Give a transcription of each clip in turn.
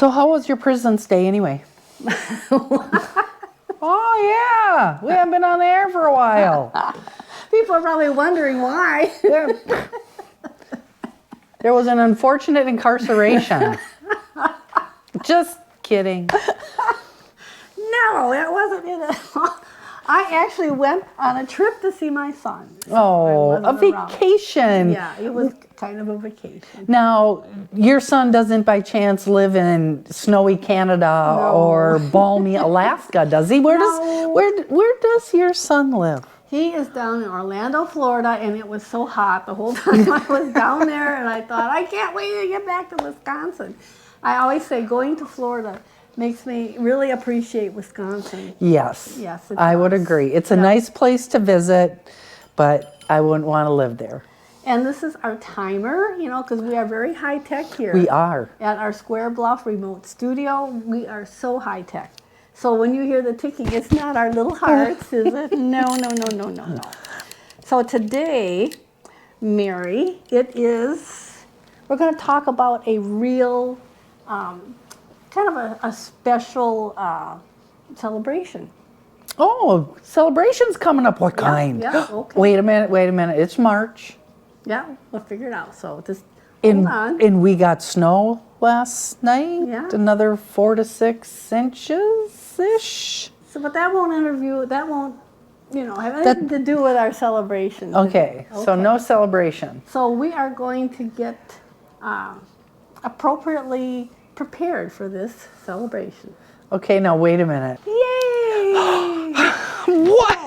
So how was your prison stay anyway? Oh yeah, we haven't been on the air for a while. People are probably wondering why. There was an unfortunate incarceration. Just kidding. No, that wasn't it. I actually went on a trip to see my son. So Oh, I a wasn't around. vacation. Yeah, it was kind of a vacation. Now, your son doesn't by chance live in snowy Canada No. or balmy Alaska, does he? Where does your son live? He is down in Orlando, Florida, and it was so hot the whole time I was down there, and I thought, I can't wait to get back to Wisconsin. I always say going to Florida makes me really appreciate Wisconsin. Yes. Yes, it I would does. agree. It's a nice place to visit, but I wouldn't want to live there. And this is our timer, you know, because we are very high tech here. We are. At our Square Bluff remote studio, we are so high tech. So when you hear the ticking, it's not our little hearts, is it? No, no, no, no, no, no. So today, Mary, we're going to talk about a real, kind of a special celebration. Oh, celebration's coming up. What kind? Yeah, okay. Wait a minute. It's March. Yeah, we'll figure it out. So just hold on. And we got snow last night. Yeah. Another 4 to 6 inches-ish. So, but that won't have anything to do with our celebration. Okay, so no celebration. So we are going to get appropriately prepared for this celebration. Okay, now wait a minute. Yay! What?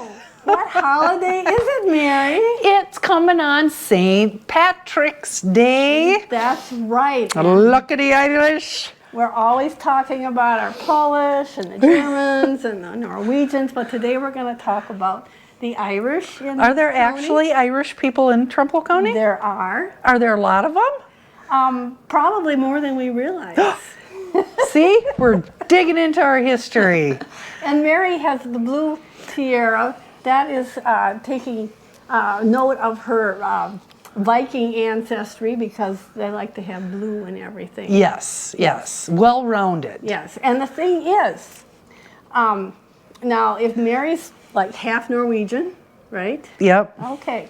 What holiday is it, Mary? It's coming on St. Patrick's Day. That's right. Look at the Irish. We're always talking about our Polish and the Germans and the Norwegians, but today we're going to talk about the Irish. Are there actually Irish people in Trempealeau County? There are. Are there a lot of them? Probably more than we realize. See, we're digging into our history. And Mary has the blue tiara. That is taking note of her Viking ancestry because they like to have blue and everything. Yes. Well-rounded. Yes, and the thing is, now if Mary's like half Norwegian, right? Yep. Okay.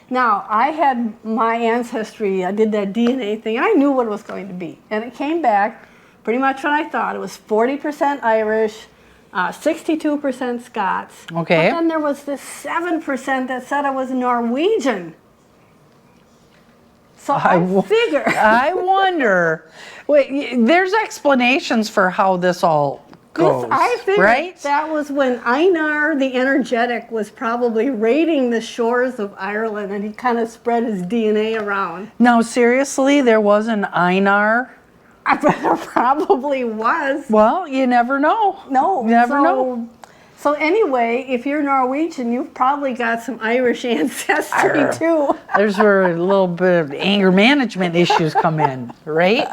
Now, I had my ancestry, I did that DNA thing, I knew what it was going to be. And it came back pretty much what I thought. It was 40% Irish, 62% Scots. Okay. But then there was this 7% that said I was Norwegian. So I figured. I wonder. Wait, there's explanations for how this all goes, I figured right? that was when Einar the Energetic was probably raiding the shores of Ireland, and he kind of spread his DNA around. Now, seriously, there was an Einar? There probably was. Well, you never know. No. You never know. So anyway, if you're Norwegian, you've probably got some Irish ancestry too. There's where a little bit of anger management issues come in, right?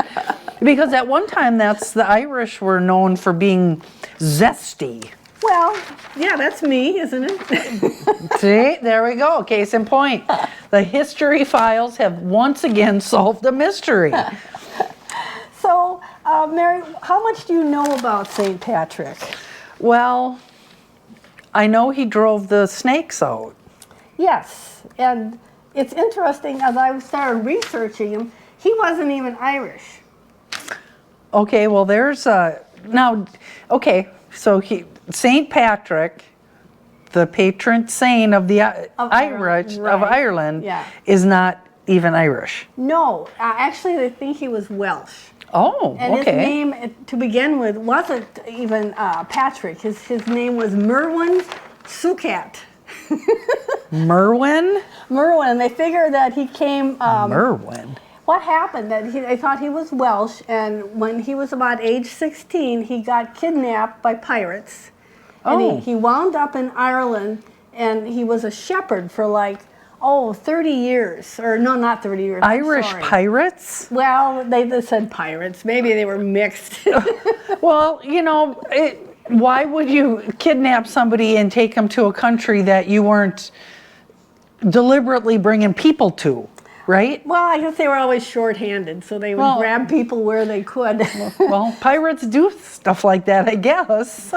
Because at one time, the Irish were known for being zesty. Well, yeah, that's me, isn't it? See, there we go. Case in point. The history files have once again solved the mystery. So, Mary, how much do you know about St. Patrick? Well, I know he drove the snakes out. Yes, and it's interesting, as I started researching him, he wasn't even Irish. Okay, well, so St. Patrick, the patron saint of the Irish, right. of Ireland, Yeah. is not even Irish. No, actually they think he was Welsh. Oh, And okay. his name, to begin with, wasn't even Patrick. His name was Merwin Sucat. Merwin? Merwin, and they figure that he came... Merwin? What happened, they thought he was Welsh, and when he was about age 16, he got kidnapped by pirates. And he wound up in Ireland, and he was a shepherd for 30 years. Or no, not 30 years. Irish pirates? Well, they said pirates. Maybe they were mixed. Well, why would you kidnap somebody and take them to a country that you weren't deliberately bringing people to? right? Well, I guess they were always shorthanded, so they would Well- grab people where they could. Well, pirates do stuff like that, I guess.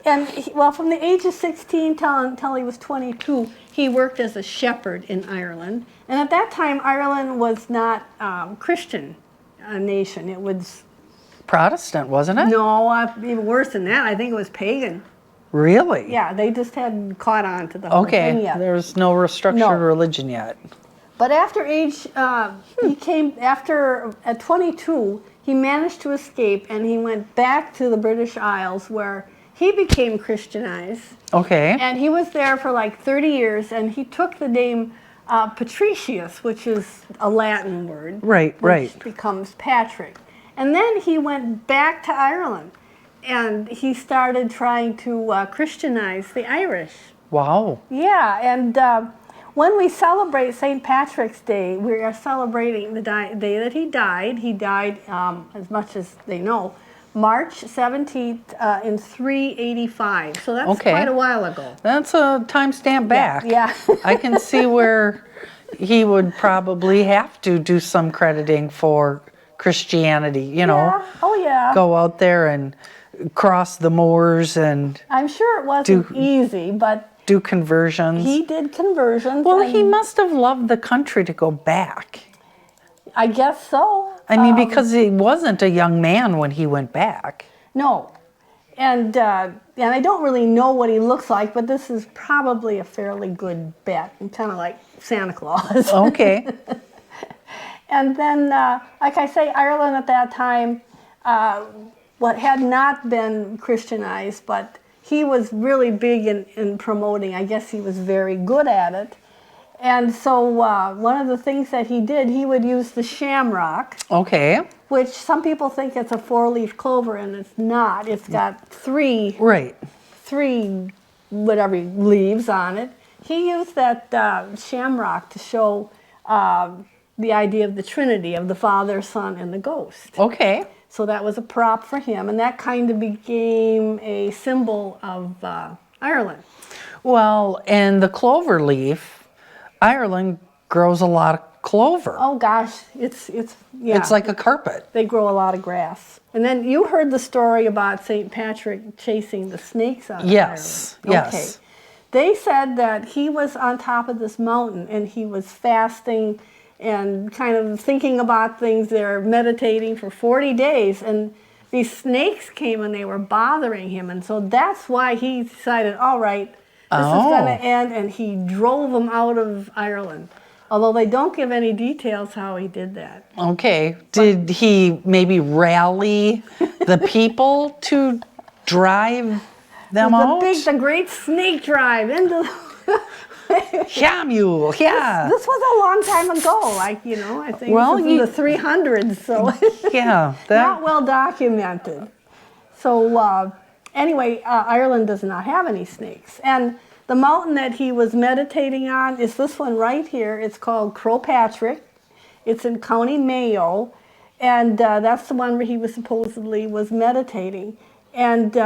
And well, from the age of 16 till he was 22, he worked as a shepherd in Ireland. And at that time, Ireland was not Christian nation. It was Protestant, wasn't it? no, even worse than that. I think it was pagan. Really? Yeah, they just hadn't caught on to the whole thing Okay, yet. there's no restructured No. religion yet. But after at 22, he managed to escape, and he went back to the British Isles where he became Christianized. Okay. And he was there for like 30 years, and he took the name Patricius, which is a Latin word. Right, right. Which becomes Patrick. And then he went back to Ireland, and he started trying to Christianize the Irish. Wow. Yeah, and when we celebrate St. Patrick's Day, we are celebrating the day that he died. He died, as much as they know, March 17th in 385. So that's Okay. quite a while ago. That's a timestamp back. Yeah. I can see where he would probably have to do some crediting for Christianity, you know. Yeah. Oh, yeah. Go out there and cross the moors and I'm sure it wasn't easy, but do conversions. he did conversions. Well, and he must have loved the country to go back. I guess so. I mean, because he wasn't a young man when he went back. No. And I don't really know what he looks like, but this is probably a fairly good bet. Kind of like Santa Claus. Okay. And then, like I say, Ireland at that time, what had not been Christianized, but he was really big in promoting. I guess he was very good at it. And so one of the things that he did, he would use the shamrock, Okay. which some people think it's a four-leaf clover, and it's not. It's got three Right. whatever leaves on it. He used that shamrock to show the idea of the Trinity, of the Father, Son, and the Ghost. Okay. So that was a prop for him, and that kind of became a symbol of Ireland. Well, and the clover leaf, Ireland grows a lot of clover. Oh gosh, it's yeah. It's like a carpet. They grow a lot of grass. And then you heard the story about St. Patrick chasing the snakes out of Yes, Ireland. yes. Okay. They said that he was on top of this mountain and he was fasting and kind of thinking about things there, meditating for 40 days. And these snakes came and they were bothering him. And so that's why he decided, all right, this is going to end. And he drove them out of Ireland. Although they don't give any details how he did that. Okay. Did he maybe rally the people to drive them out? The great snake drive into Yeah, mule. Yeah. This was a long time ago, I think Well, this was in the 300s, so Yeah. not well documented. So anyway, Ireland does not have any snakes. And the mountain that he was meditating on is this one right here. It's called Patrick. It's in County Mayo, and that's the one where he was supposedly meditating. And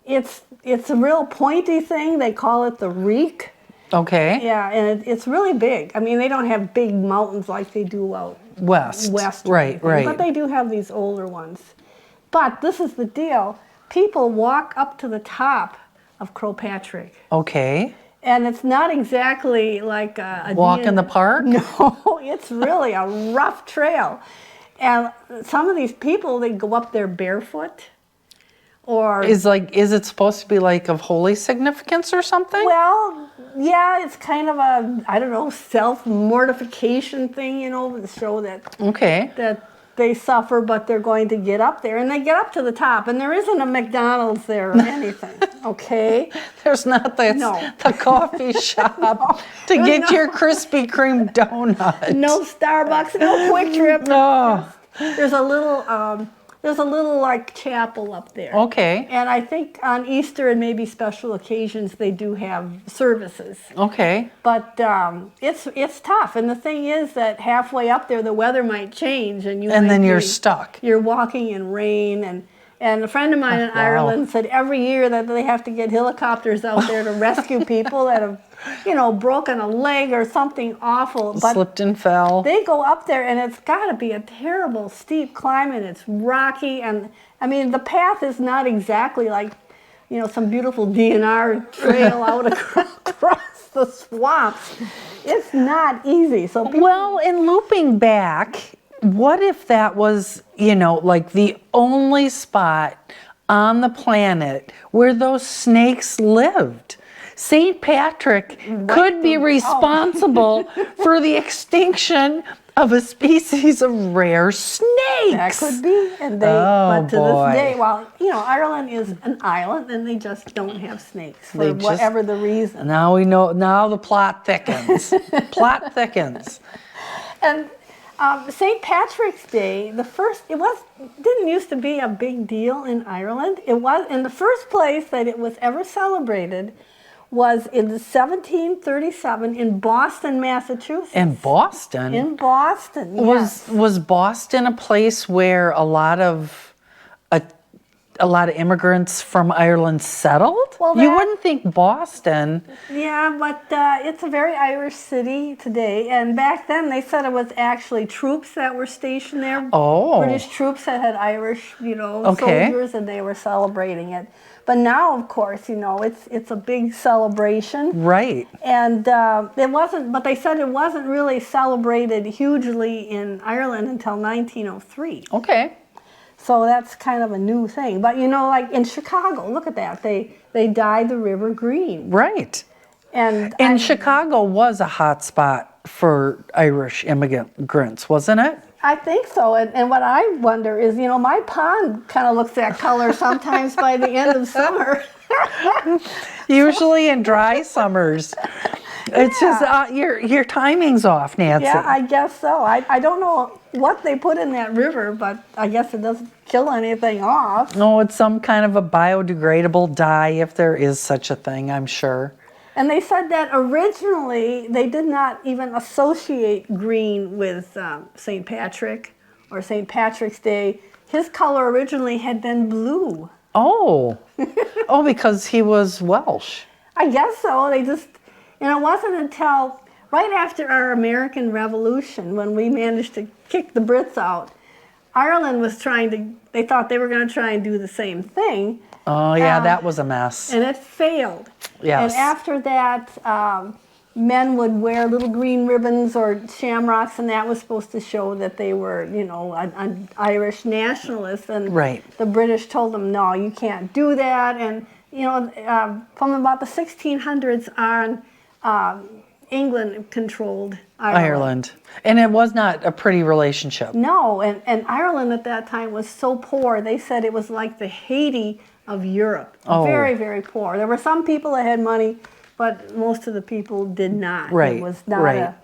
it's a real pointy thing. They call it the Reek. Okay. Yeah, and it's really big. I mean, they don't have big mountains like they do out West. or Right, anything, right. But they do have these older ones. But this is the deal. People walk up to the top of Patrick. Okay. And it's not exactly like a Walk in the park? No, it's really a rough trail. And some of these people, they go up there barefoot. Or Is it supposed to be like of holy significance or something? well, yeah, it's kind of a, I don't know, self-mortification thing, to show that Okay. they suffer, but they're going to get up there. And they get up to the top, and there isn't a McDonald's there or anything, okay? There's not No. the coffee shop to get No. your Krispy Kreme donut. No Starbucks, no Quick Trip. No. There's a little like chapel up there. Okay. And I think on Easter and maybe special occasions they do have services. Okay. But it's tough. And the thing is that halfway up there the weather might change and And then you're stuck. You're walking in rain, and And a friend of mine in Ireland said every year that they have to get helicopters out there to rescue people that have, you know, broken a leg or something awful. But slipped and fell. they go up there, and it's got to be a terrible steep climb, and it's rocky. And I mean, the path is not exactly like, you know, some beautiful DNR trail out across the swamps. It's not easy. So Well, in looping back, what if that was, you know, like the only spot on the planet where those snakes lived? St. Patrick could be responsible for the extinction of a species of rare snakes. that could be. And they, but to this day, well, you know, Ireland is an island, and they just don't have snakes for whatever the reason. Now we know. Now the plot thickens. Plot thickens. And St. Patrick's Day, didn't used to be a big deal in Ireland. It was in the first place that it was ever celebrated was in 1737 in Boston, Massachusetts. In Boston. In Boston, yes. Was Boston a place where a lot of immigrants from Ireland settled? Well, you wouldn't think Boston. Yeah, but it's a very Irish city today. And back then, they said it was actually troops that were stationed there. Oh. British troops that had Irish, you know, soldiers, and they were celebrating it. But now, of course, you know, it's a big celebration. Right. And it wasn't, but they said it wasn't really celebrated hugely in Ireland until 1903. Okay. So that's kind of a new thing. But you know, like in Chicago, look at that. They dyed the river green. Right. And Chicago was a hot spot for Irish immigrants, wasn't it? I think so. And what I wonder is, you know, my pond kind of looks that color sometimes by the end of summer. Usually in dry summers. It's just your timing's off, Nancy. Yeah, I guess so. I don't know what they put in that river, but I guess it doesn't kill anything off. No, it's some kind of a biodegradable dye, if there is such a thing, I'm sure. And they said that originally they did not even associate green with St. Patrick or St. Patrick's Day. His color originally had been blue. Oh. Oh, because he was Welsh. I guess so. They just, and it wasn't until right after our American Revolution, when we managed to kick the Brits out, Ireland was they thought they were going to try and do the same thing. Oh, yeah, that was a mess. And it failed. Yes. And after that, men would wear little green ribbons or shamrocks, and that was supposed to show that they were, you know, an Irish nationalist. And right. The British told them, no, you can't do that. And, you know, from about the 1600s on, England controlled Ireland. And it was not a pretty relationship. No, and Ireland at that time was so poor, they said it was like the Haiti of Europe. Oh. Very, very poor. There were some people that had money, but most of the people did not. Right. It was not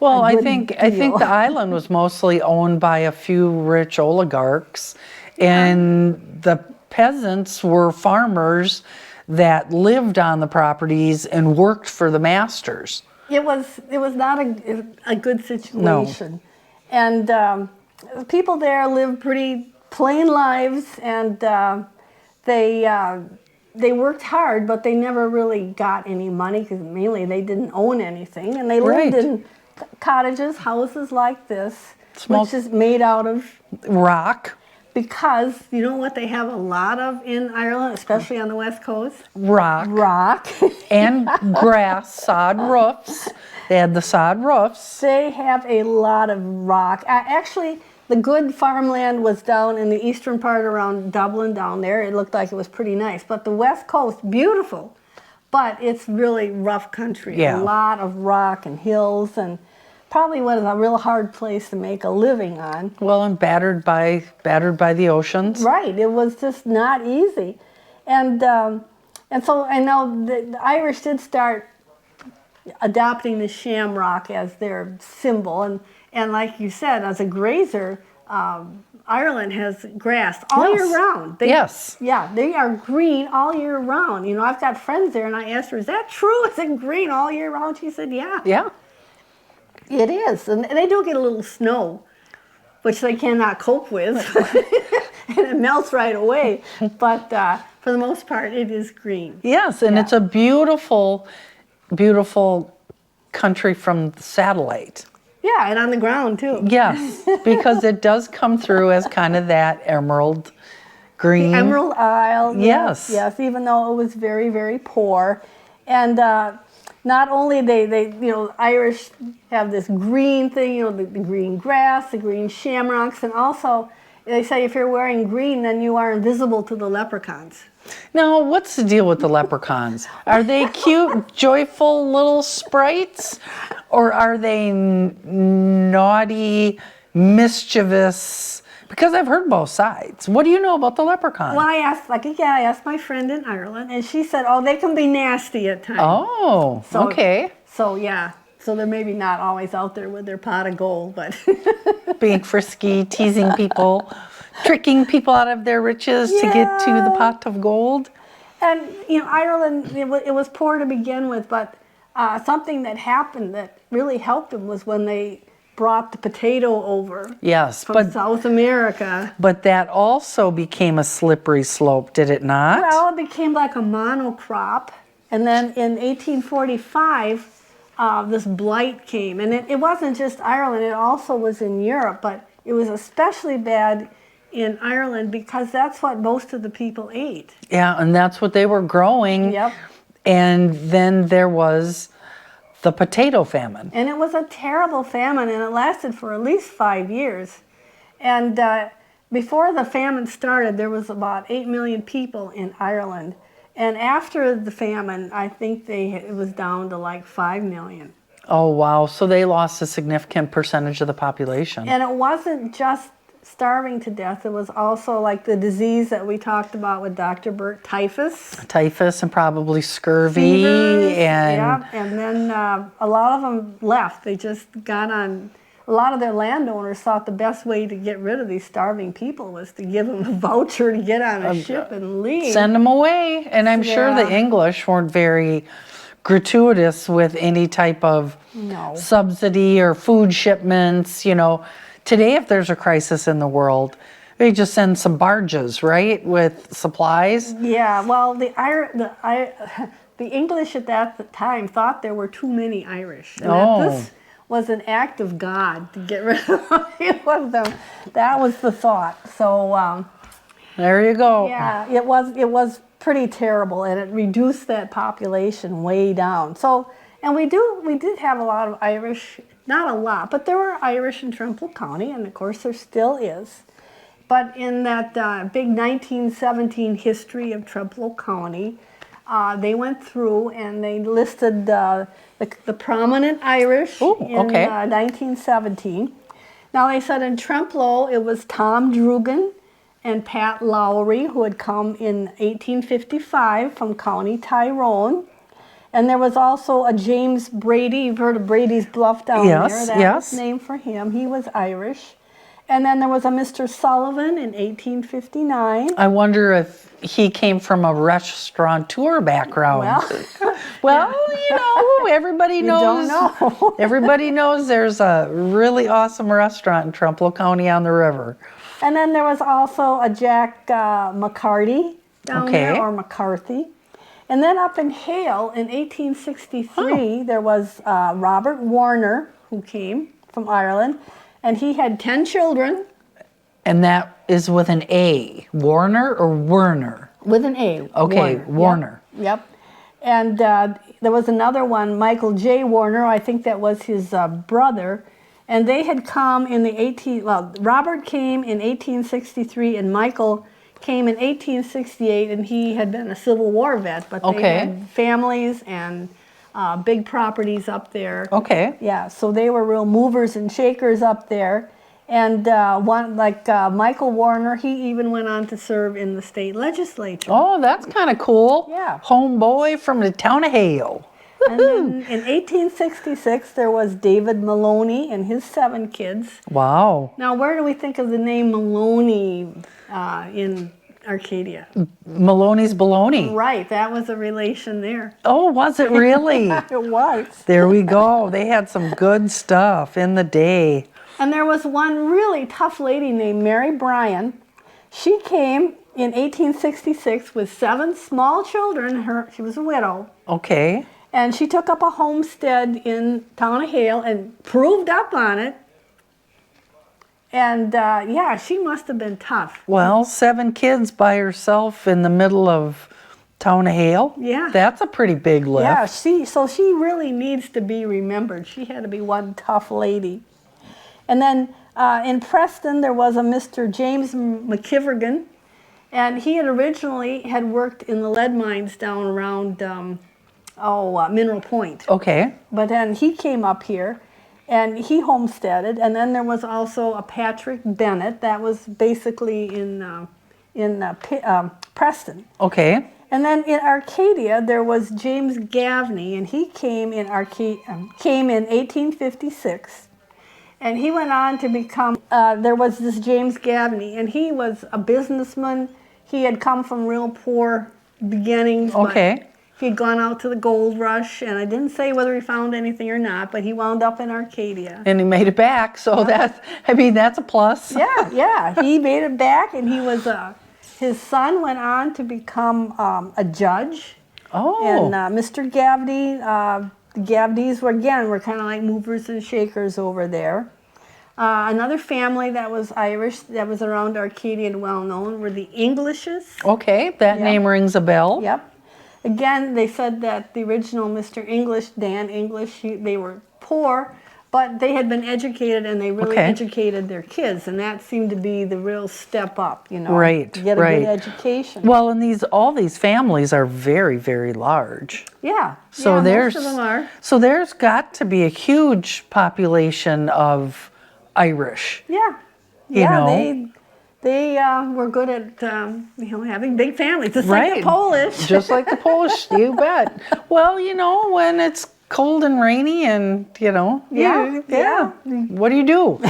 well, I think the island was mostly owned by a few rich oligarchs, and the peasants were farmers that lived on the properties and worked for the masters. It was not a good situation. No. And people there lived pretty plain lives, and they worked hard, but they never really got any money because mainly they didn't own anything, and they lived in cottages, houses like this, which is made out of rock. Because you know what they have a lot of in Ireland, especially on the West Coast? Rock. And grass, sod roofs. They had the sod roofs. They have a lot of rock. Actually, the good farmland was down in the eastern part around Dublin down there. It looked like it was pretty nice. But the West Coast, beautiful, but it's really rough country. Yeah. A lot of rock and hills, and probably was a real hard place to make a living on. Well, and battered by the oceans. Right. It was just not easy. And so I know the Irish did start adopting the shamrock as their symbol. And like you said, as a grazer, Ireland has grass all year round. Yeah, they are green all year round. You know, I've got friends there, and I asked her, is that true? Is it green all year round? She said, yeah. Yeah. It is. And they do get a little snow which they cannot cope with, and it melts right away. But for the most part, it is green. Yes, and it's a beautiful, beautiful country from the satellite. Yeah, and on the ground too. Yes, because it does come through as kind of that emerald green. The Emerald Isle. Yes. Yes, even though it was very, very poor. And not only they Irish have this green thing, the green grass, the green shamrocks, and also they say if you're wearing green, then you are invisible to the leprechauns. Now, what's the deal with the leprechauns? Are they cute, joyful little sprites? Or are they naughty, mischievous? Because I've heard both sides. What do you know about the leprechaun? Well, I asked my friend in Ireland, and she said, oh, they can be nasty at times. Oh, okay. So, yeah. So they're maybe not always out there with their pot of gold, but... Being frisky, teasing people, tricking people out of their riches to get to the pot of gold. And, Ireland, it was poor to begin with, but something that happened that really helped them was when they brought the potato over from South America. But that also became a slippery slope, did it not? Well, it became like a monocrop. And then in 1845, this blight came. And it wasn't just Ireland, it also was in Europe, but it was especially bad in Ireland because that's what most of the people ate. Yeah, and that's what they were growing. Yep. And then there was the potato famine. And it was a terrible famine, and it lasted for at least 5 years. And before the famine started, there was about 8 million people in Ireland. And after the famine, I think it was down to like 5 million. Oh, wow. So they lost a significant percentage of the population. And it wasn't just starving to death. It was also like the disease that we talked about with Dr. Burt, typhus. Typhus and probably scurvy. Fevers, and yeah. And then a lot of them left. They just got on. A lot of their landowners thought the best way to get rid of these starving people was to give them a voucher to get on a ship and leave. Send them away. And I'm sure the English weren't very gratuitous with any type of subsidy or food shipments. Today, if there's a crisis in the world, they just send some barges, right, with supplies. Yeah, well, the English at that time thought there were too many Irish. And that this was an act of God to get rid of a few of them. That was the thought. So there you go. Yeah, it was pretty terrible, and it reduced that population way down. So, and we did have a lot of Irish. Not a lot, but there were Irish in Trempealeau County, and of course there still is. But in that big 1917 history of Trempealeau County, they went through and they listed the prominent Irish in 1917. Now they said in Trempealeau it was Tom Drugan and Pat Lowry, who had come in 1855 from County Tyrone. And there was also a James Brady. You've heard of Brady's Bluff down there. That was named for him. He was Irish. And then there was a Mr. Sullivan in 1859. I wonder if he came from a restaurateur background. Well, everybody knows. You don't know. Everybody knows there's a really awesome restaurant in Trempealeau County on the river. And then there was also a Jack McCarty down there, or McCarthy. And then up in Hale in 1863, there was Robert Warner, who came from Ireland, and he had 10 children. And that is with an A, Warner or Werner? With an A. Okay, Warner. Yep. And there was another one, Michael J. Warner, I think that was his brother. And they had come in Robert came in 1863 and Michael came in 1868, and he had been a Civil War vet, but they had families and big properties up there. Okay. Yeah, so they were real movers and shakers up there. And Michael Warner, he even went on to serve in the state legislature. Oh, that's kind of cool. Yeah. Homeboy from the town of Hale. And then in 1866, there was David Maloney and his 7 kids. Wow. Now, where do we think of the name Maloney in Arcadia? Maloney's Baloney. Right, that was a relation there. Oh, was it really? It was. There we go. They had some good stuff in the day. And there was one really tough lady named Mary Bryan. She came in 1866 with 7 small children. She was a widow. Okay. And she took up a homestead in Town of Hale and proved up on it. And yeah, she must have been tough. Well, 7 kids by herself in the middle of Town of Hale. Yeah. That's a pretty big lift. Yeah, so she really needs to be remembered. She had to be one tough lady. And then in Preston, there was a Mr. James McKivergan, and he had originally had worked in the lead mines down around Mineral Point. Okay. But then he came up here, and he homesteaded. And then there was also a Patrick Bennett that was basically in Preston. Okay. And then in Arcadia, there was James Gaffney, and he came in 1856. And he went on to become, there was this James Gaffney, and he was a businessman. He had come from real poor beginnings. Okay. But he had gone out to the gold rush, and I didn't say whether he found anything or not, but he wound up in Arcadia. And he made it back, so that's a plus. Yeah, he made it back, and he was his son went on to become a judge. Oh. And Mr. Gaffney, the Gaffneys were kind of like movers and shakers over there. Another family that was Irish that was around Arcadia and well known were the Englishes. Okay, that name rings a bell. Yep. Again, they said that the original Mr. English, Dan English, they were poor, but they had been educated, and they really educated their kids, and that seemed to be the real step up, Right, to get a good education. Well, and all these families are very, very large. Yeah. So most of them are. So there's got to be a huge population of Irish. Yeah. You know? They were good at having big families, just like the Polish. Just like the Polish, you bet. Well, when it's cold and rainy and, Yeah. What do you do?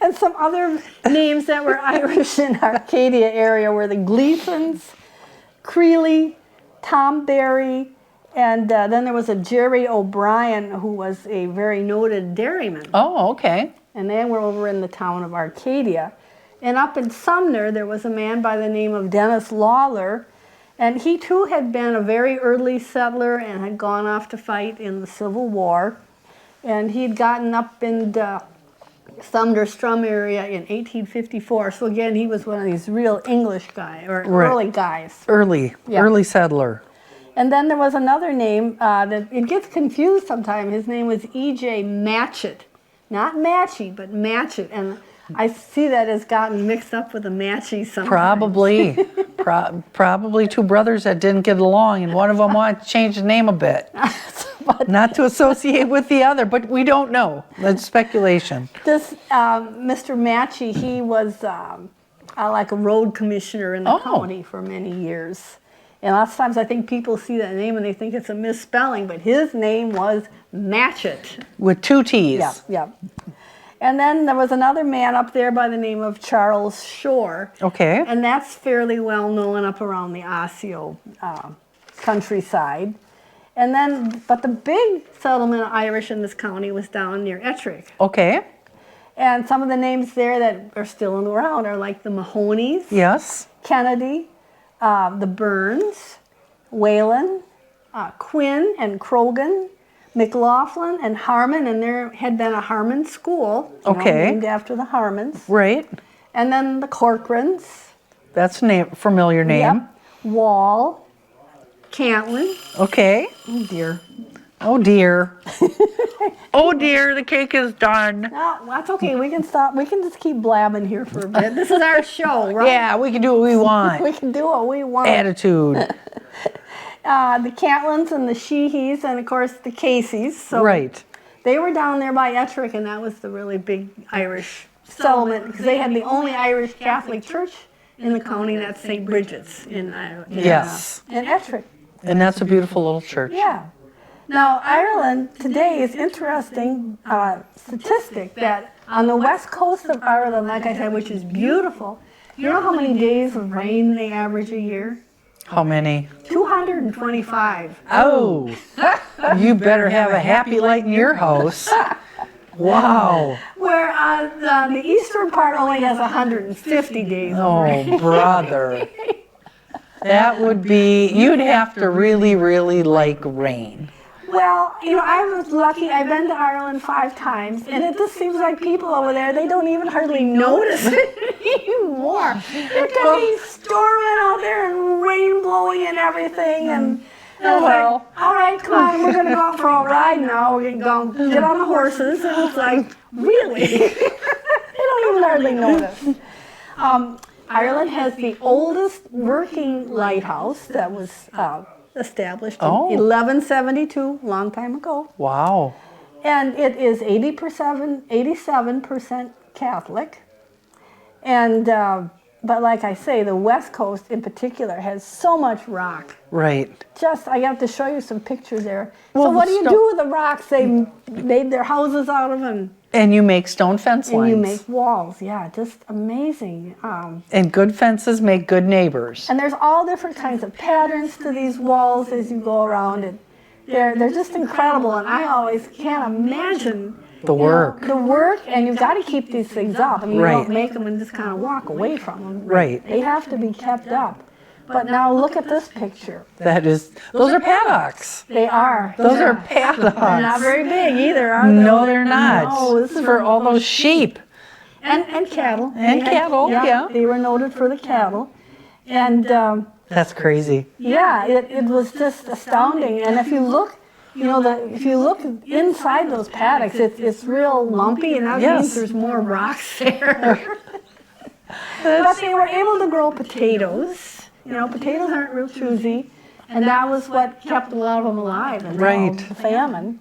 And some other names that were Irish in Arcadia area were the Gleasons, Creeley, Tom Barry, and then there was a Jerry O'Brien who was a very noted dairyman. Oh, okay. And they were over in the town of Arcadia. And up in Sumner, there was a man by the name of Dennis Lawler, and he too had been a very early settler and had gone off to fight in the Civil War. And he'd gotten up in the Sumner Strum area in 1854. So again, he was one of these real English guys, or early guys. Early settler. And then there was another name that it gets confused sometimes. His name was E.J. Matchett. Not Matchy, but Matchett. And I see that as gotten mixed up with a Matchy sometimes. Probably. Probably 2 brothers that didn't get along, and one of them wanted to change the name a bit. Not to associate with the other, but we don't know. That's speculation. This Mr. Matchy, he was like a road commissioner in the county for many years. And lots of times I think people see that name and they think it's a misspelling, but his name was Matchett. With 2 T's. Yeah. And then there was another man up there by the name of Charles Shore. Okay. And that's fairly well known up around the Osseo countryside. And then, but the big settlement of Irish in this county was down near Ettrick. Okay. And some of the names there that are still around are like the Mahonies. Yes. Kennedy, the Burns, Whalen, Quinn and Krogan, McLaughlin and Harmon, and there had been a Harmon school, named after the Harmons. Right. And then the Corcorans. That's a familiar name. Yep. Wall, Cantlin. Okay. Oh dear. Oh dear. Oh dear, the cake is done. No, that's okay. We can stop. We can just keep blabbing here for a bit. This is our show, right? Yeah, we can do what we want. We can do what we want. Attitude. The Catlins and the Sheeheys and, of course, the Caseys. So right. They were down there by Ettrick, and that was the really big Irish settlement because they had the only Irish Catholic church in the county. That's St. Bridget's in Ettrick. And that's a beautiful little church. Yeah. Now, Ireland today is interesting statistic that on the west coast of Ireland, like I said, which is beautiful, you know how many days of rain they average a year? How many? 225. Oh, you better have a happy light in your house. Wow. Where the eastern part only has 150 days. Oh, brother. That would be, you'd have to really, really like rain. Well, I was lucky. I've been to Ireland 5 times, and it just seems like people over there, they don't even hardly notice it anymore. There can be storming out there and rain blowing and everything, and it's like, all right, come on, we're going to go out for a ride now. We're going to go get on the horses, and it's like, really? They don't even hardly notice. Ireland has the oldest working lighthouse that was established in 1172, long time ago. Wow. And it is 87% Catholic. And, but like I say, the West Coast in particular has so much rock. Right. I got to show you some pictures there. Well, so what do you do with the rocks? They made their houses out of them. And you make stone fence lines. And you make walls, yeah, just amazing. And good fences make good neighbors. And there's all different kinds of patterns to these walls as you go around. And they're just incredible, and I always can't imagine The work. the work, and you've got to keep these things up. I mean, you Right. don't make them and just kind of walk away from them. Right. They have to be kept up. But now look at this picture. Those are paddocks. They are. Those are They're not paddocks. very big either, are they? No, they're not. No, this is For all those sheep. And cattle. And cattle, yeah. They were noted for the cattle. And That's crazy. yeah, it was just astounding. And if you look, if you look inside those paddocks, it's real lumpy, and that Yes. means there's more rocks there. But they were able to grow potatoes. Potatoes aren't real choosy, and that was what kept a lot of them alive in Right. the famine.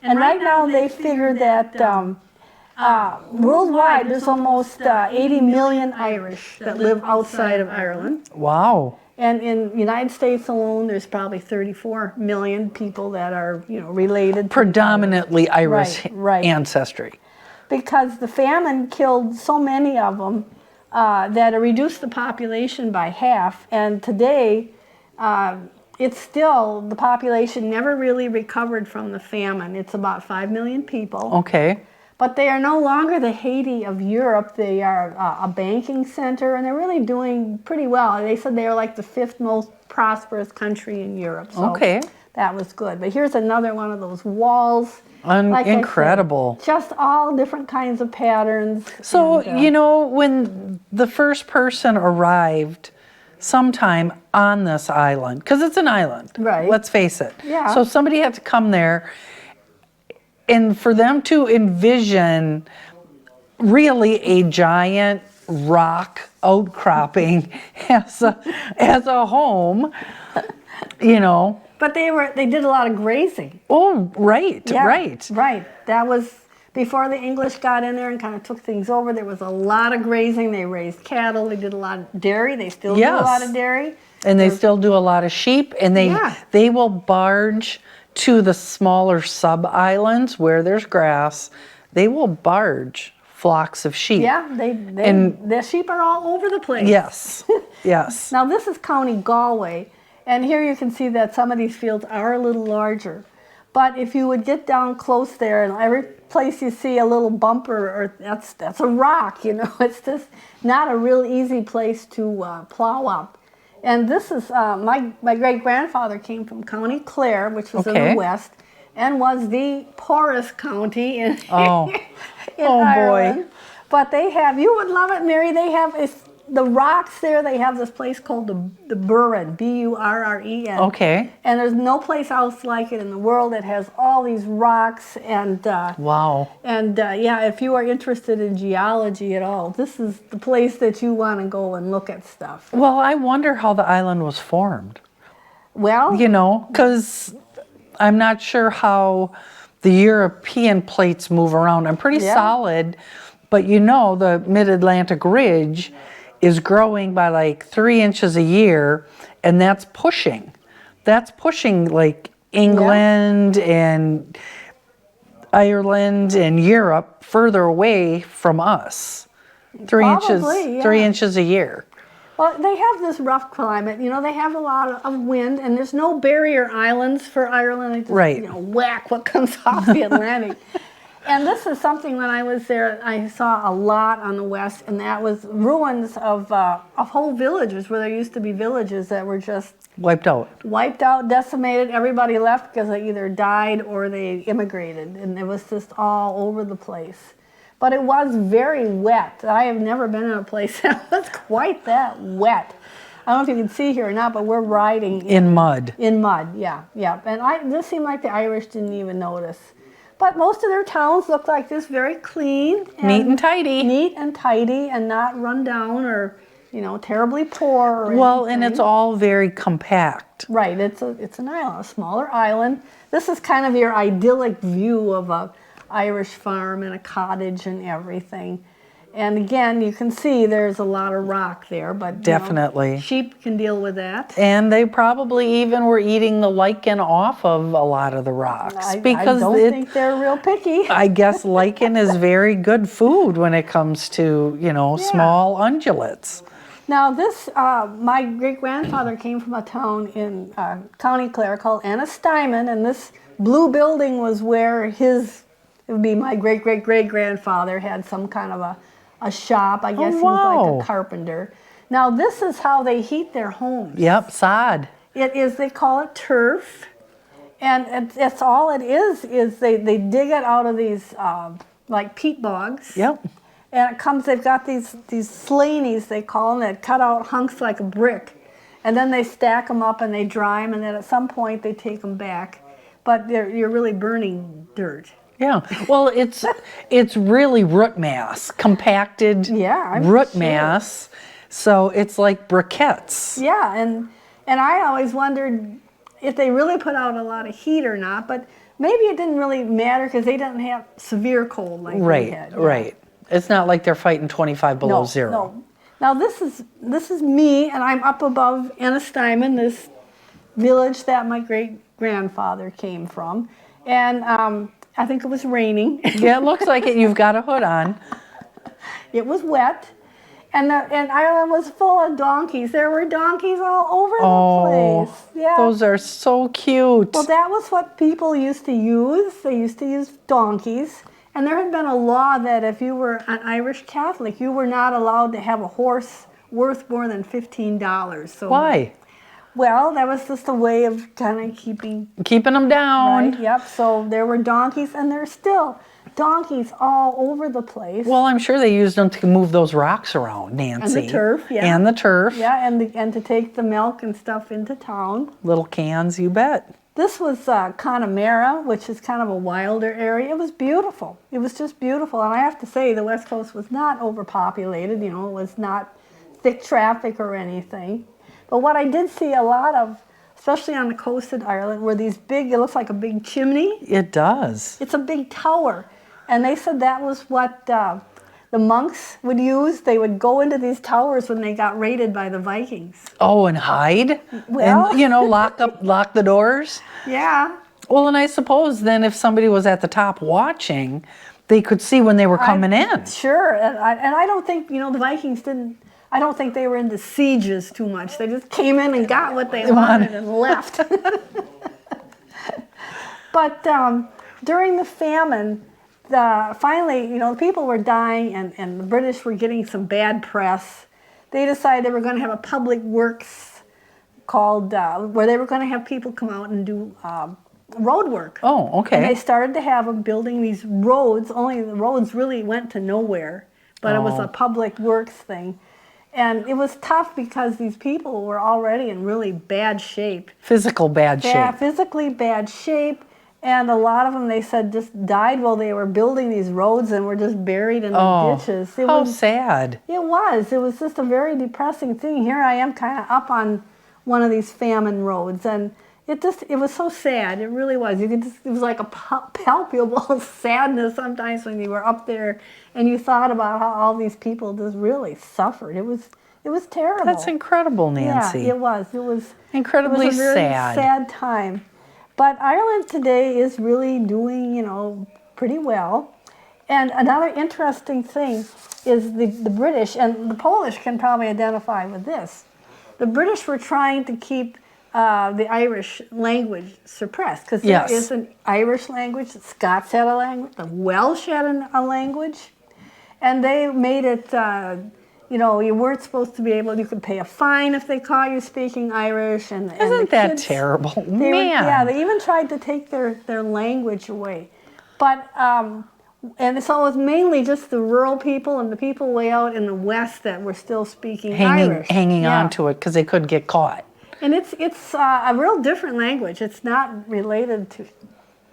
And right now they figure that worldwide there's almost 80 million Irish that live outside of Ireland. Wow. And in the United States alone, there's probably 34 million people that are, related. Predominantly Irish Right. ancestry. Because the famine killed so many of them that it reduced the population by half. And today, it's still, the population never really recovered from the famine. It's about 5 million people. Okay. But they are no longer the Haiti of Europe. They are a banking center, and they're really doing pretty well. They said they are like the 5th most prosperous country in Europe. So Okay. that was good. But here's another one of those walls. Like I said, Incredible. just all different kinds of patterns. So, and, when the first person arrived sometime on this island, because it's an island, Right. let's face it. Yeah. So somebody had to come there, and for them to envision really a giant rock outcropping as a home, But they did a lot of grazing. Oh, right, Yeah, right. Right. That was before the English got in there and kind of took things over. There was a lot of grazing. They raised cattle. They did a lot of dairy. They still do a lot of dairy. And they still do a lot of sheep, and they will barge to the smaller sub-islands where there's grass. They will barge flocks of sheep. Yeah, the sheep are all over the place. Yes, yes. Now this is County Galway, and here you can see that some of these fields are a little larger. But if you would get down close there, and every place you see a little bumper, or that's a rock, it's just not a real easy place to plow up. And this is, my great-grandfather came from County Clare, which was in the west, and was the poorest county in, in Ireland. Boy. But they have, you would love it, Mary, they have the rocks there. They have this place called the Burren, Burren. Okay. And there's no place else like it in the world that has all these rocks. And wow. And if you are interested in geology at all, this is the place that you want to go and look at stuff. Well, I wonder how the island was formed. Well, because I'm not sure how the European plates move around. I'm pretty solid, but the Mid-Atlantic Ridge is growing by like 3 inches a year, and that's pushing like England and Ireland and Europe further away from us. 3 inches, Probably, 3 inches a year. well, they have this rough climate. They have a lot of wind, and there's no barrier islands for Ireland. They just, Right. whack what comes off the Atlantic. And this is something when I was there, I saw a lot on the west, and that was ruins of whole villages where there used to be villages that were just Wiped out, decimated. Everybody left because they either died or they immigrated, and it was just all over the place. But it was very wet. I have never been in a place that was quite that wet. I don't know if you can see here or not, but we're riding in mud. In mud, yeah. And this seemed like the Irish didn't even notice. But most of their towns look like this, very clean. Neat and tidy. Neat and tidy, and not run down or, terribly poor or Well, anything. and it's all very compact. Right, it's an island, a smaller island. This is kind of your idyllic view of a Irish farm and a cottage and everything. And again, you can see there's a lot of rock there, but definitely sheep can deal with that. And they probably even were eating the lichen off of a lot of the rocks because I don't think they're real picky. I guess lichen is very good food when it comes to small ungulates. Now this, my great-grandfather came from a town in County Clare called Anastymon, and this blue building was where it would be my great-great-great-grandfather had some kind of a shop. I guess he was like a carpenter. Now this is how they heat their homes. Yep, sod. It is, they call it turf, and that's all it is they dig it out of these like peat bogs. Yep. And they've got these slanies, they call them, that cut out hunks like a brick. And then they stack them up and they dry them, and then at some point they take them back. But you're really burning dirt. Yeah, well, it's really root mass, compacted root mass. So it's like briquettes. Yeah, and I always wondered if they really put out a lot of heat or not. But maybe it didn't really matter because they didn't have severe cold like we had. Right. It's not like they're fighting 25 below zero. No. Now this is me, and I'm up above Anastymon, this village that my great-grandfather came from, and I think it was raining. Yeah, it looks like it. You've got a hood on. It was wet, and Ireland was full of donkeys. There were donkeys all over the place. Yeah, those are so cute. Well, that was what people used to use. They used to use donkeys. And there had been a law that if you were an Irish Catholic, you were not allowed to have a horse worth more than $15. So why? Well, that was just a way of kind of keeping them down. Right, yep. So there were donkeys, and there's still donkeys all over the place. Well, I'm sure they used them to move those rocks around, Nancy. And the turf, yeah. And the turf. Yeah, and to take the milk and stuff into town. Little cans, you bet. This was Connemara, which is kind of a wilder area. It was beautiful. It was just beautiful. And I have to say, the West Coast was not overpopulated. It was not thick traffic or anything. But what I did see a lot of, especially on the coast of Ireland, were these big, it looks like a big chimney. It does. It's a big tower. And they said that was what the monks would use. They would go into these towers when they got raided by the Vikings. Oh, and hide? Well. And, lock the doors? Yeah. Well, and I suppose then if somebody was at the top watching, they could see when they were coming in. Sure. And I don't think, the Vikings I don't think they were into sieges too much. They just came in and got what they wanted and left. But during the famine, finally, people were dying, and the British were getting some bad press. They decided they were going to have a public works called, where they were going to have people come out and do road work. Oh, okay. And they started to have them building these roads, only the roads really went to nowhere, but it was a public works thing. And it was tough because these people were already in really bad shape. Physical bad shape. Yeah, physically bad shape. And a lot of them, they said, just died while they were building these roads and were just buried in the ditches. How sad. It was. It was just a very depressing thing. Here I am kind of up on one of these famine roads, and it was so sad. It really was. It was like a palpable sadness sometimes when you were up there and you thought about how all these people just really suffered. It was terrible. That's incredible, Nancy. Yeah, it was. It was incredibly it was a very sad. Sad time. But Ireland today is really doing, pretty well. And another interesting thing is the British, and the Polish can probably identify with this. The British were trying to keep the Irish language suppressed, because there Yes. is an Irish language, the Scots had a language, the Welsh had a language, and they made it, you weren't supposed to be able, you could pay a fine if they caught you speaking Irish. And the Isn't that kids, terrible? they were- Man. yeah, they even tried to take their language away. But, and so it was mainly just the rural people and the people way out in the west that were still speaking Irish. Hanging Yeah. on to it because they couldn't get caught. And it's a real different language. It's not related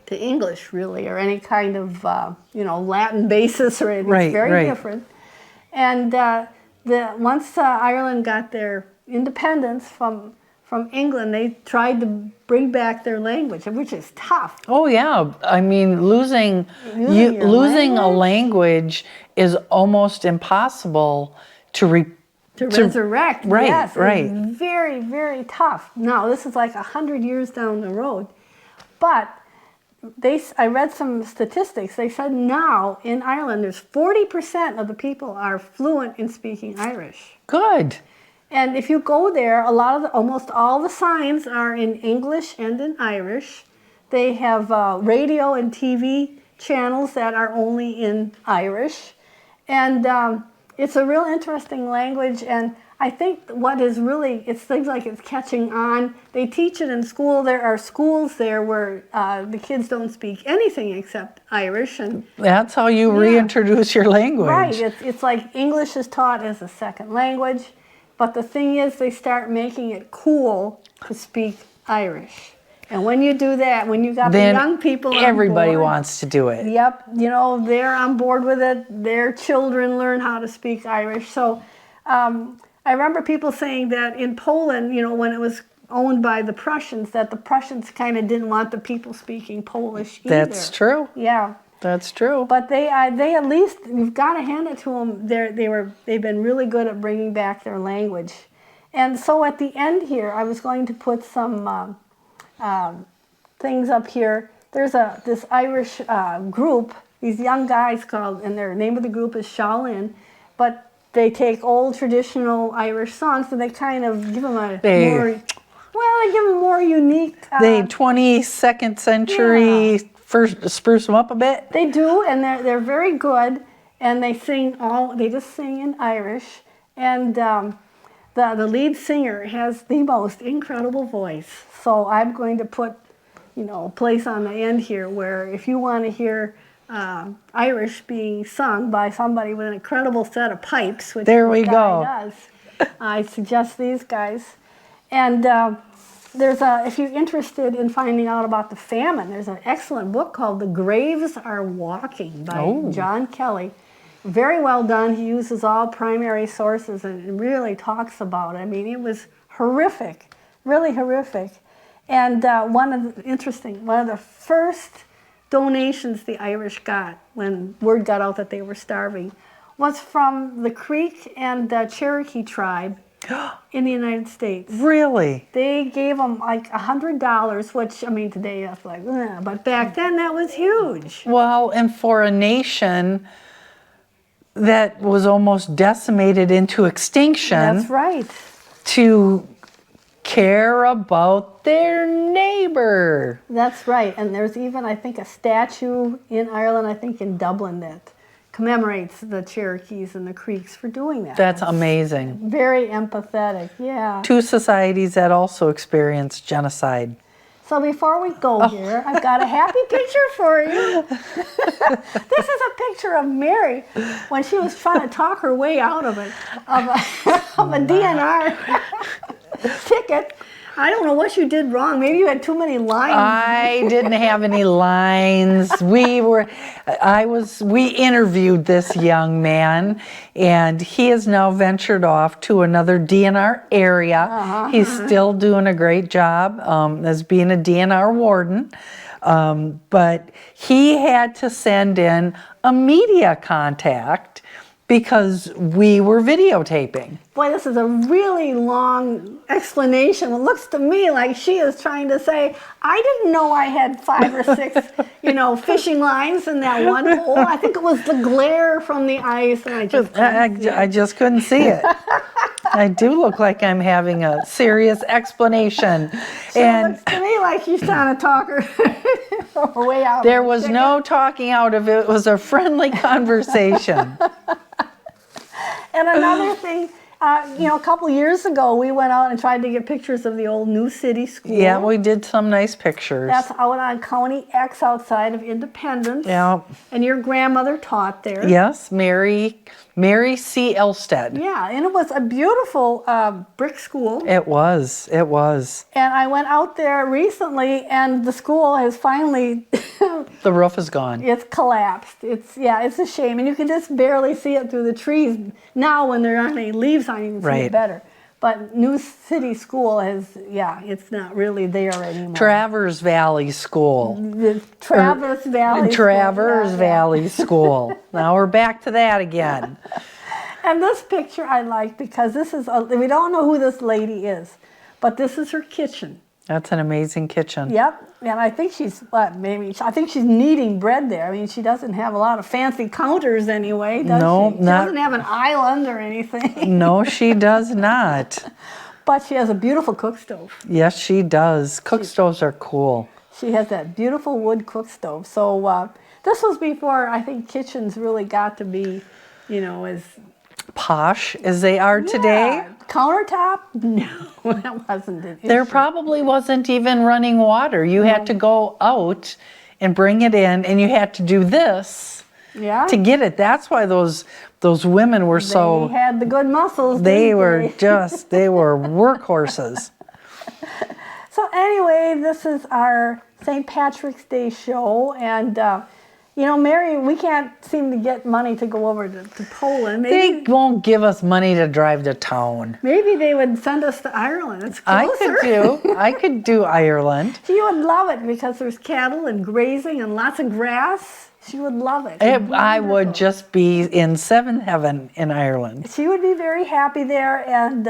to English, really, or any kind of, Latin basis or anything. Right, It's very right. different. And once Ireland got their independence from England, they tried to bring back their language, which is tough. Oh yeah, I mean losing your losing a language is almost impossible to Resurrect, right, yes, right. it's very, very tough. Now, this is like 100 years down the road, but I read some statistics. They said now in Ireland, there's 40% of the people are fluent in speaking Irish. Good. And if you go there, almost all the signs are in English and in Irish. They have radio and TV channels that are only in Irish, and it's a real interesting language, and I think what is really, it seems like it's catching on. They teach it in school. There are schools there where the kids don't speak anything except Irish. And That's how you reintroduce your language. right, it's like English is taught as a second language, but the thing is they start making it cool to speak Irish. And when you do that, when you got Then the young people on everybody board, wants to do it. yep, they're on board with it. Their children learn how to speak Irish. So I remember people saying that in Poland, when it was owned by the Prussians, that the Prussians kind of didn't want the people speaking Polish either. That's true. Yeah. That's true. But they at least, you've got to hand it to them. They've been really good at bringing back their language. And so at the end here, I was going to put some things up here. There's this Irish group, these young guys and their name of the group is Shaolin, but they take old traditional Irish songs and they kind of give them they give them more unique. They 22nd century first spruce them up a bit. They do, and they're very good, and they just sing in Irish, and the lead singer has the most incredible voice. So I'm going to put, a place on the end here where if you want to hear Irish being sung by somebody with an incredible set of pipes, which there we this go. guy does, I suggest these guys. And if you're interested in finding out about the famine, there's an excellent book called The Graves Are Walking by John Kelly. Very well done. He uses all primary sources and really talks about it. I mean, it was horrific, really horrific. And one of the first donations the Irish got when word got out that they were starving was from the Creek and Cherokee tribe in the United States. Really? They gave them like $100, which, I mean, today that's like, but back then that was huge. Well, and for a nation that was almost decimated into extinction, That's right. to care about their neighbor. That's right. And there's even, I think, a statue in Ireland, I think in Dublin, that commemorates the Cherokees and the Creeks for doing that. That's amazing. Very empathetic, yeah. Two societies that also experienced genocide. So before we go here, I've got a happy picture for you. This is a picture of Mary when she was trying to talk her way out of a DNR ticket. I don't know what you did wrong. Maybe you had too many lines. I didn't have any lines. We interviewed this young man, and he has now ventured off to another DNR area. He's still doing a great job as being a DNR warden. But he had to send in a media contact because we were videotaping. Boy, this is a really long explanation. It looks to me like she is trying to say, I didn't know I had 5 or 6, fishing lines in that one hole. I think it was the glare from the ice, and I just I just couldn't see it. I do look like I'm having a serious explanation. She And looks to me like she's trying to talk her way out. there of the was ticket. no talking out of it. It was a friendly conversation. And another thing, a couple years ago, we went out and tried to get pictures of the old New City School. Yeah, we did some nice pictures. That's out on County X outside of Independence. Yeah. And your grandmother taught there. Yes, Mary C. Elstead. Yeah, and it was a beautiful brick school. It was. And I went out there recently, and the school has finally, The roof is gone. it's collapsed. It's a shame. And you can just barely see it through the trees. Now when there aren't any leaves on it, you can see Right. it better. But New City School it's not really there anymore. Travers Valley School. The Traverse Valley. Travers School. Valley School. Now we're back to that again. And this picture I like because we don't know who this lady is, but this is her kitchen. That's an amazing kitchen. Yep, and I think she's kneading bread there. I mean, she doesn't have a lot of fancy counters anyway, does No, she? She not- doesn't have an island or anything. No, she does not. But she has a beautiful cook stove. Yes, she does. Cook stoves are cool. She has that beautiful wood cook stove. So this was before I think kitchens really got to be, as Posh as they are today. Yeah. Countertop? No, that wasn't an issue. There probably wasn't even running water. You had to go out and bring it in, and you had to do this to get it. That's why those women were They had the good muscles. they didn't were they? they were workhorses. So anyway, this is our St. Patrick's Day show, and Mary, we can't seem to get money to go over to Poland. They won't give us money to drive to town. Maybe they would send us to Ireland. It's closer. I could do Ireland. She would love it because there's cattle and grazing and lots of grass. She would love it. I would just be in seventh heaven in Ireland. She would be very happy there, and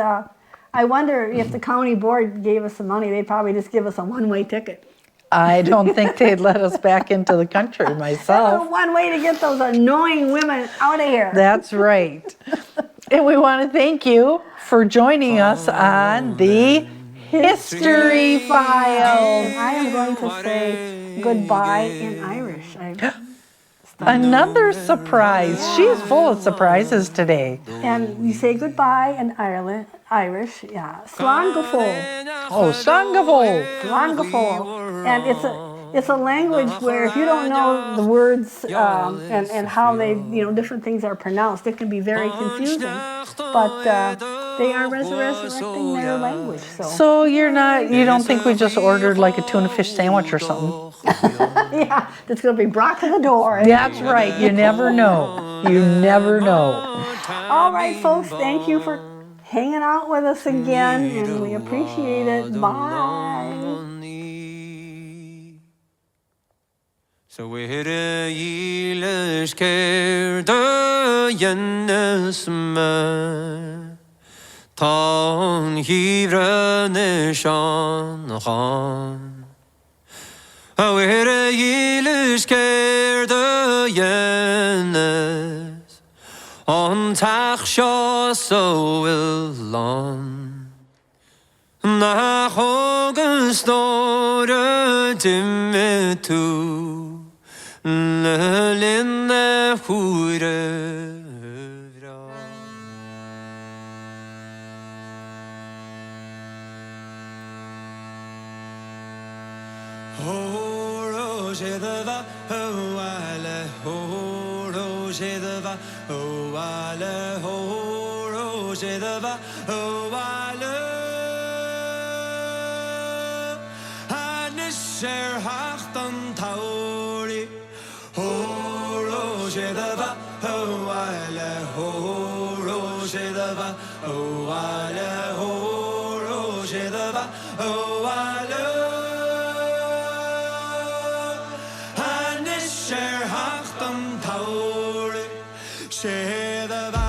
I wonder if the county board gave us some money, they'd probably just give us a one-way ticket. I don't think they'd let us back into the country myself. One way to get those annoying women out of here. That's right. And we want to thank you for joining us on the History Files. I am going to say goodbye in Irish. Another surprise. She's full of surprises today. And you say goodbye in Irish, yeah. Slán go fóill. Oh, Sangavol. Slán go fóill. And it's a language where if you don't know the words and how they, different things are pronounced, it can be very confusing. But they are resurrecting their language. So you don't think we just ordered like a tuna fish sandwich or something? Yeah, that's going to be brought to the door. That's right. You never know. You never know. All right, folks, thank you for hanging out with us again, and we appreciate it. Bye. Så det gilles kærde gjennesme Tan hivrene sjanhan Og det gilles kærde gjennes On taksja så villan Na hogen store timme tu Linne hure vra Horo jedva ho ale horo jedva ho ale horo jedva ho ale Hanisher hachtan tauri Horo jedva ho ale horo jedva ho ale horo jedva ho ale Hanisher hachtan tauri jedva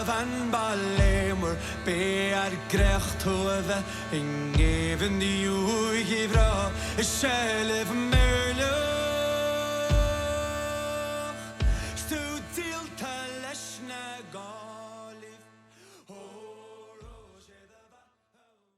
van balemur bear grecht hove in geven die u gevra Shelf